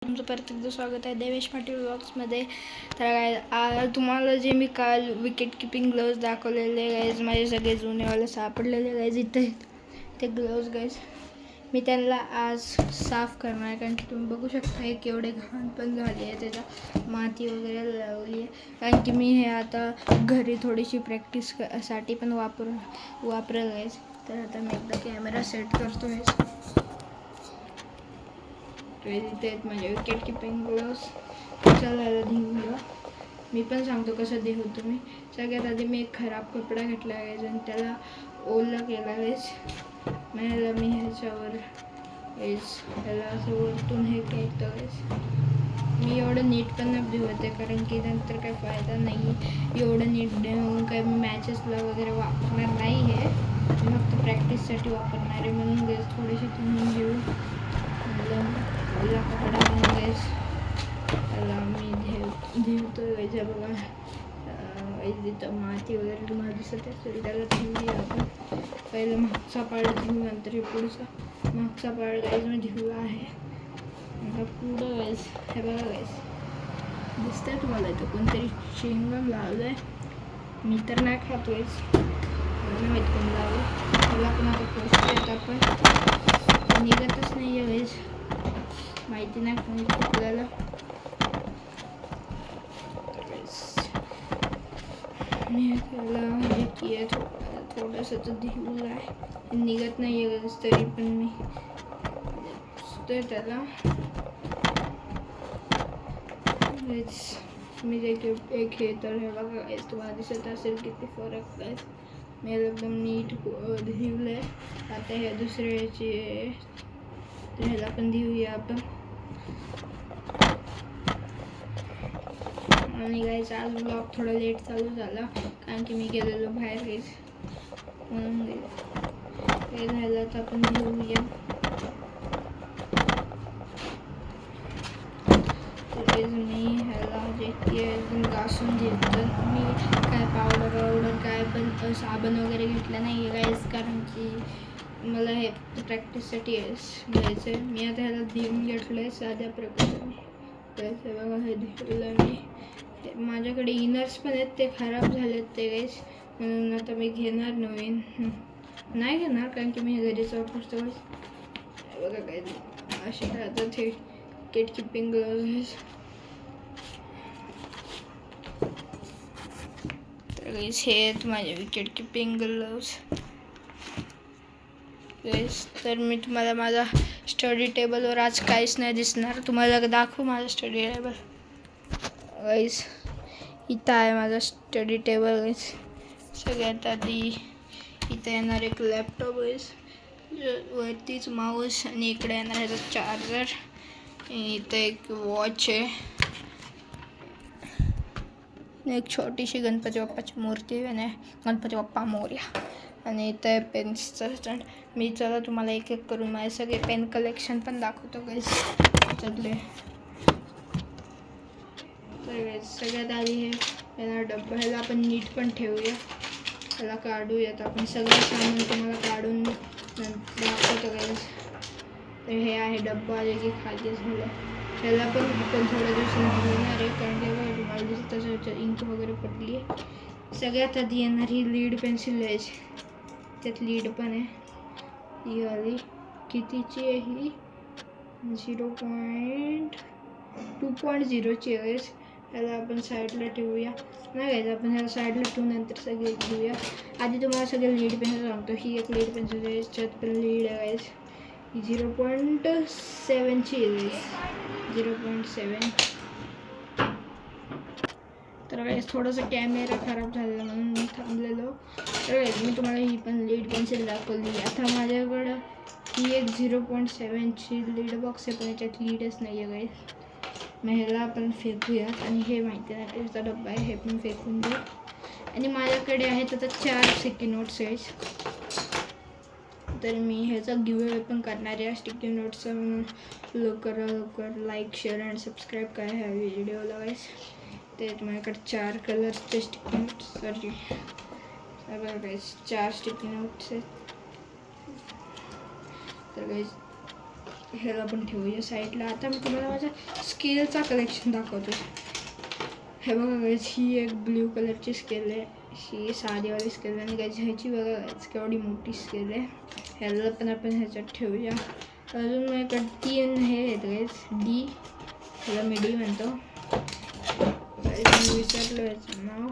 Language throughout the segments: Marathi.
तुमचं परत एकदा स्वागत आहे देवेश पाटील ब्लॉग्समध्ये. तर तुम्हाला जे मी काल विकेट किपिंग ग्लोव्ज दाखवलेले गाईज, माझे सगळे जुनेवाले सापडलेले गाईज इथे ते ग्लोव्ज गाईज, मी त्यांना आज साफ करणार आहे. कारण की तुम्ही बघू शकता हे केवढे घाण पण झाले आहे, त्याचा माती वगैरे लावली आहे. कारण की मी हे आता घरी थोडीशी प्रॅक्टिससाठी पण वापरेल गाईज. तर आता मी एकदा कॅमेरा सेट करतो आहे. इथे आहेत माझे विकेट किपिंग ग्लोव्स. चला घेऊया, मी पण सांगतो कसं देऊ तुम्ही. सगळ्यात आधी मी एक खराब कपडा घेतला आहे आणि त्याला ओला केला आहे. मी ह्याच्यावर त्याला असं वरतून हे केलं. मी एवढं नीट पण नाही धुवत आहे कारण की नंतर काही फायदा नाही. एवढं नीट देऊन काही मी मॅचेसला वगैरे वापरणार नाही आहे, मी फक्त प्रॅक्टिससाठी वापरणार आहे. म्हणून गॅस थोडीशी तुम्ही घेऊ ओला कपडा म्हणून गॅस त्याला मी धुतो व्हायच्या बघा. तिथं माती वगैरे तुम्हाला दिसत असेल त्याला धुवूया आपण. पहिलं मागचा पार्ट धुवू, नंतर हे पुढचा. मागचा पार्ट गाईज मी धुवला आहे. आता पुढं गाईज हे बघा गाईज, दिसतंय तुम्हाला इथं कोणतरी चिंगम लावलं आहे. मी तर नाही खात गाईज, मला माहीत कोण लावलं. मला पण आता पोस्ट येत आपण निघतच नाही आहे गाईज, माहिती नाही कोणी आपल्याला. मी त्याला हे की थोडंसं तर धुवलं आहे, निघत नाही आहे तरी पण मी त्याला मी जे एक हे तर हे बघा तुम्हाला दिसत असेल किती फरक आहे. मी एकदम नीट धुवलं आहे. आता ह्या दुसऱ्याची ह्याला पण धुवूया आपण. आणि गाईज आज ब्लॉग थोडा लेट चालू झाला कारण की मी गेलेलो बाहेर गाईज, म्हणून हे झालं तर आपण धुवूया. मी ह्याला जे की एकदम घासून घेतो. मी काय पावडर काय पण साबण वगैरे घेतलं नाही आहे गाईज, कारण की मला हे प्रॅक्टिससाठी घ्यायचं आहे. मी आता ह्याला धुवून घेतलं आहे साध्या प्रकारे. बघा हे धुवलं मी. माझ्याकडे इनर्स पण आहेत, ते खराब झालेत ते गाईज, म्हणून आता मी घेणार नवीन नाही घेणार कारण की मी घरीच वापरतो. बघा काय असे राहतात हे विकेट किपिंग ग्लोव्ज. तर गाईज हे आहेत माझे विकेट किपिंग ग्लोव्ज गाईज. तर मी तुम्हाला माझा स्टडी टेबलवर आज काहीच नाही दिसणार, तुम्हाला दाखवू माझा स्टडी टेबल गाईज. इथं आहे माझा स्टडी टेबल गाईज. सगळ्यात आधी इथं येणार एक लॅपटॉप गाईज, वरतीच माऊस, आणि इकडे येणार ह्याचा चार्जर. इथं एक वॉच आहे, एक छोटीशी गणपती बाप्पाची मूर्ती आणि गणपती बाप्पा मोरया. आणि इथं आहे पेन्सचं स्टँड. मी चला तुम्हाला एक एक करून माझे सगळे पेन कलेक्शन पण दाखवतो गाईज त्यातले. तर सगळ्यात आधी हे याला डब्बा, ह्याला आपण नीट पण ठेवूया, ह्याला काढूयात आपण सगळं सामान तुम्हाला काढून दाखवतो गाईज. तर हे आहे डब्बा जे की खाली झालं, त्याला पण आपण थोड्या दिवसांनी घेणार आहे कारण की बघा तुम्हाला दिसत तसं इंक वगैरे पडली आहे. सगळ्यात आधी येणार ही लीड पेन्सिल आहे, त्यात लीड पण आहे. ही आली कितीची आहे ही 2.0ची आहे. त्याला आपण साईडला ठेवूया. नाही घ्यायचं आपण ह्याला साईडला ठेवून नंतर सगळे घेऊया. आधी तुम्हाला सगळे लीड पेन्सिल सांगतो. ही एक लीड पेन्सिल आहे, याच्यात पण लीड आहे. ही 0.7ची आहे, 0.7. तर गाईज थोडंसं कॅमेरा खराब झालेला म्हणून मी थांबलेलो. तर गाईज मी तुम्हाला ही पण लीड पेन्सिल दाखवली. आता माझ्याकडं ही एक 0.7ची लीड बॉक्स आहे, पण याच्यात लीडच नाही आहे गाईज. मग ह्याला आपण फेकूयात. आणि हे माहिती नाही त्याचा डब्बा आहे, हे पण फेकून देऊ. आणि माझ्याकडे आहेत आता 4 स्टिकी नोट्स गाईज, तर मी ह्याचा गिव्हअवे पण करणार आहे स्टिकी नोट्सचा. म्हणून लवकर लाईक शेअर अँड सबस्क्राईब करा ह्या व्हिडिओला गाईज. ते माझ्याकडे 4 कलर्सचे sticky notes, sorry guys 4 sticky notes आहेत. तर गाईज ह्याला पण ठेवूया साईडला. आता मी तुम्हाला माझ्या स्केलचा कलेक्शन दाखवतो. हे बघा गाईज, ही एक ब्ल्यू कलरची स्केल आहे, ही साधीवाली स्केल आहे. आणि गाईज ह्याची बघा गाईज केवढी मोठी स्केल आहे. ह्याला पण आपण ह्याच्यात ठेवूया. अजून माझ्याकडे 3 हे आहेत गाईज, डी, ह्याला मी डी म्हणतो. मी विसरलो याचं नाव.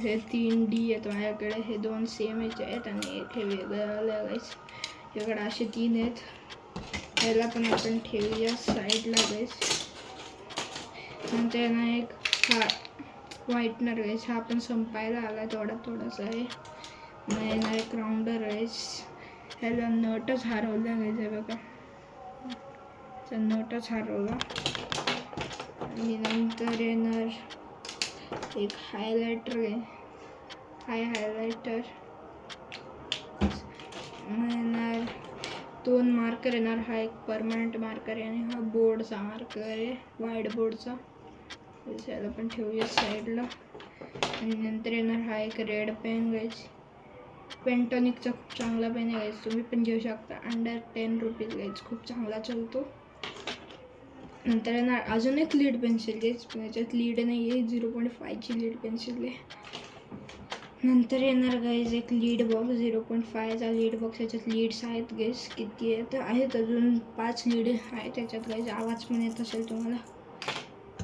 हे 3 डी आहेत माझ्याकडे. हे 2 सेम ह्याचे आहेत आणि एक हे वेगळं आलं गाईज. याकडे असे 3 आहेत. ह्याला पण आपण ठेवूया साईडला गाईज. नंतर ना एक हा व्हाईटनर गाईज, हा पण संपायला आला, थोडासा आहे. मग येणार एक राऊंडर गाईज, ह्याला नटच हरवला गाईज. हे बघा, नटच हरवला. आणि नंतर येणार एक हायलायटर आहे, हायलायटर. येणार 2 मार्कर येणार, हा एक परमनंट मार्कर आहे आणि हा बोर्डचा मार्कर आहे, व्हाईट बोर्डचा. याला पण ठेवूया साईडला. आणि नंतर येणार हा एक रेड पेन गाईज, पेंटॉनिकचा खूप चांगला पेन आहे गाईज, तुम्ही पण घेऊ शकता. अंडर 10 रुपीज गाईज, खूप चांगला चालतो. नंतर येणार अजून एक लीड पेन्सिल गाईज, याच्यात लीड नाही आहे, 0.5ची लीड पेन्सिल आहे. नंतर येणार गाईज एक लीड बॉक्स, 0.5चा लीड बॉक्स. याच्यात लीड्स आहेत गाईज, किती आहेत अजून 5 लीड आहेत त्याच्यात गाईज, आवाज पण येत असेल तुम्हाला.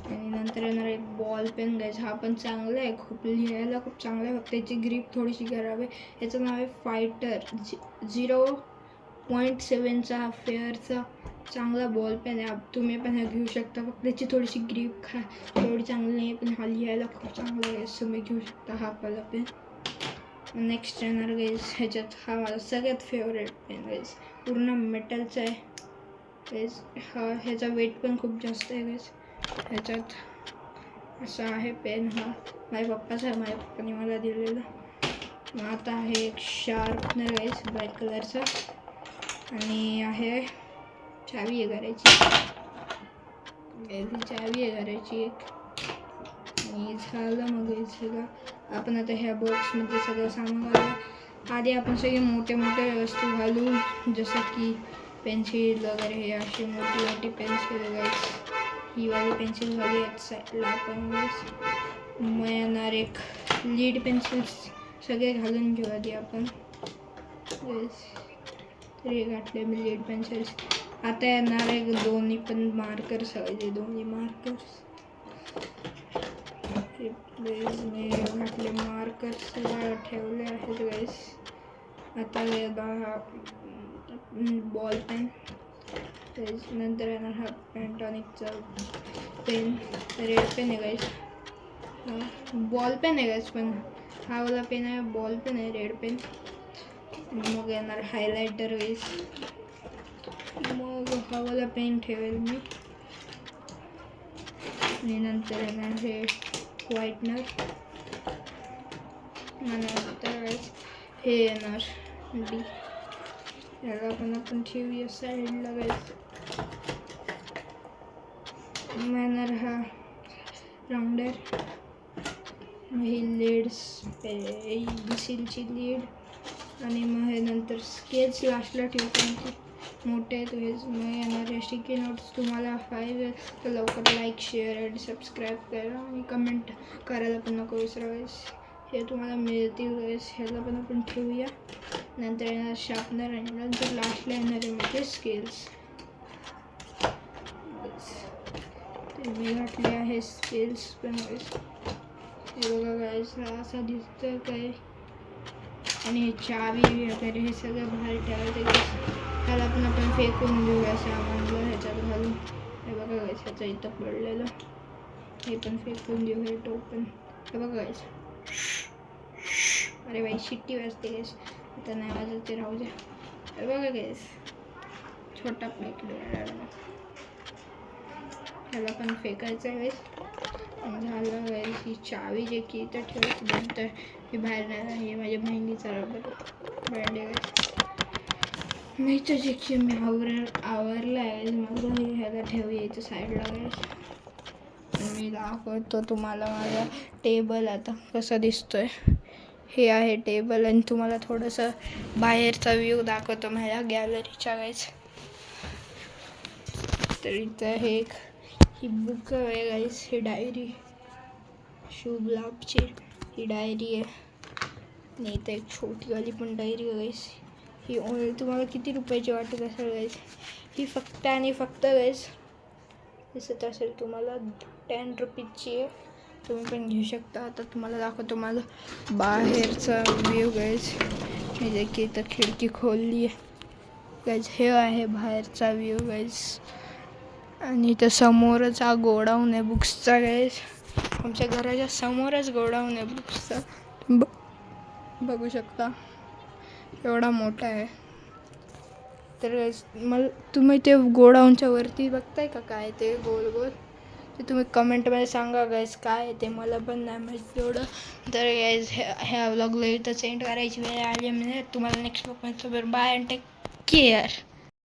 आणि नंतर येणार एक बॉल पेन गाईज, हा पण चांगला आहे, खूप लिहायला खूप चांगला आहे, फक्त त्याची ग्रीप थोडीशी खराब आहे. याचं नाव आहे फायटर, 0.7चा फेअरचा चांगला बॉल पेन आहे. तुम्ही पण हा घेऊ शकता, फक्त त्याची थोडीशी ग्रीप थोडी चांगली नाही, पण हा लिहायला खूप चांगला आहे, तुम्ही घेऊ शकता हा वाला पेन. नेक्स्ट येणार गाईज, ह्याच्यात हा माझा सगळ्यात फेवरेट पेन गाईज, पूर्ण मेटलचा आहे गाईज. ह्याचा वेट पण खूप जास्त आहे गाईज. ह्याच्यात असा आहे पेन, हा माझ्या पप्पाचा आहे, माझ्या पप्पाने मला दिलेला. मग आता आहे एक शार्पनर गाईज, ब्लॅक कलरचा. आणि आहे चावी आहे घराची, चावी आहे घराची एक. आणि झालं मग ह्याला आपण आता ह्या बॉक्समध्ये सगळं सामान घालू. आधी आपण सगळे मोठे वस्तू घालू, जसं की पेन्सिल वगैरे, हे अशी मोठी पेन्सिल गाईज. ही वाली पेन्सिल घालू यात साईडला आपण. मग येणार एक लीड पेन्सिल, सगळे घालून घेऊ आधी आपण. तरी घातले मी लीड पेन्सिल्स. आता येणार एक दोन्ही पण मार्कर्स हवे, दोन्ही मार्कर्स. मी घातले मार्कर्स ठेवले आहेत गाईज. आता बॉल पेन, नंतर येणार हा पेंटॉनिकचा पेन, रेड पेन आहे गाईज, बॉल पेन आहे गाईज, पण हा वाला पेन आहे बॉल पेन आहे, रेड पेन. मग येणार हायलायटर गाईज, मग हा वाला पेन ठेवेल मी. आणि नंतर येणार हे व्हाईटनर. नंतर हे येणार डी, याला पण आपण ठेवूया साईडला गाईज. मग येणार हा राऊंडर, ही लीड्स, पेन्सिलची लीड. आणि मग हे नंतर स्केच लास्टला ठेवतो, मोठे आहेत वेज. मग येणारे स्टिकी नोट्स. तुम्हाला पाहिजे तर लवकर लाईक, शेअर आणि सबस्क्राईब करा आणि कमेंट करायला पण नको विसरावेस, हे तुम्हाला मिळतील वेळेस. ह्याला पण आपण ठेवूया. नंतर येणार शार्पनर आणि नंतर लास्टला येणारे म्हणजे स्केल्स. मी घातले आहे स्केल्स पण वेळेस. हे बघा गाईस, असा दिसतं काय. आणि चावी वगैरे हे सगळं बाहेर ठेवायचं गाईस. त्याला पण आपण फेकून देऊया सामानला ह्याच्यात घालून. हे बघा गाईस, ह्याचं इथं पडलेलं, हे पण फेकून देऊ. हे टोपण हे बघा गाईस. अरे बाई, शिट्टी वाजते गाईस, आता नाही वाजत ते, राहू द्या. हे बघा गाईस, छोटा प्लेट ह्याला पण फेकायचं आहे गाईस. झालं गाईस. ही चावी जे की इथं ठेवायची, नंतर ही बाहेर नाही. हे माझ्या बहिणीचा रबर बँड आहे गाईस. मी तर जे की मी आवरला आहे, मग ह्याला ठेवूया इथं साईडला गाईस. मी दाखवतो तुम्हाला माझा टेबल आता कसा दिसतोय. हे आहे टेबल आणि तुम्हाला थोडंसं बाहेरचा व्ह्यू दाखवतो माझ्या गॅलरीच्या गाईज. तर इथं हे एक ही बुक आहे गाईज, ही डायरी शुभ लाभची ही डायरी आहे. आणि इथं एक छोटीवाली पण डायरी आहे गाईज. ही तुम्हाला किती रुपयाची वाटत असेल गाईज, ही फक्त आणि फक्त गाईज दिसत असेल तुम्हाला 10 रुपीजची आहे. तुम्ही पण घेऊ शकता. आता तुम्हाला दाखवतो माझं बाहेरचा व्ह्यू गाईज. मी जे की इथं खिडकी खोलली आहे गाईज, हे आहे बाहेरचा व्ह्यू गाईज. आणि इथं समोरच हा गोडाऊन आहे बुक्सचा गाईज. आमच्या घराच्या समोरच गोडाऊन आहे बुक्सचा, बघू शकता एवढा मोठा आहे. तर मला तुम्ही ते गोडाऊनच्या वरती बघताय का काय ते गोल गोल, ते तुम्ही कमेंटमध्ये सांगा गाईज काय आहे ते, मला पण नाही माहीत एवढं. तर गाईज ह्या व्लॉगला इथं सेंड करायची वेळ आली. म्हणजे तुम्हाला next vlog bye and take care.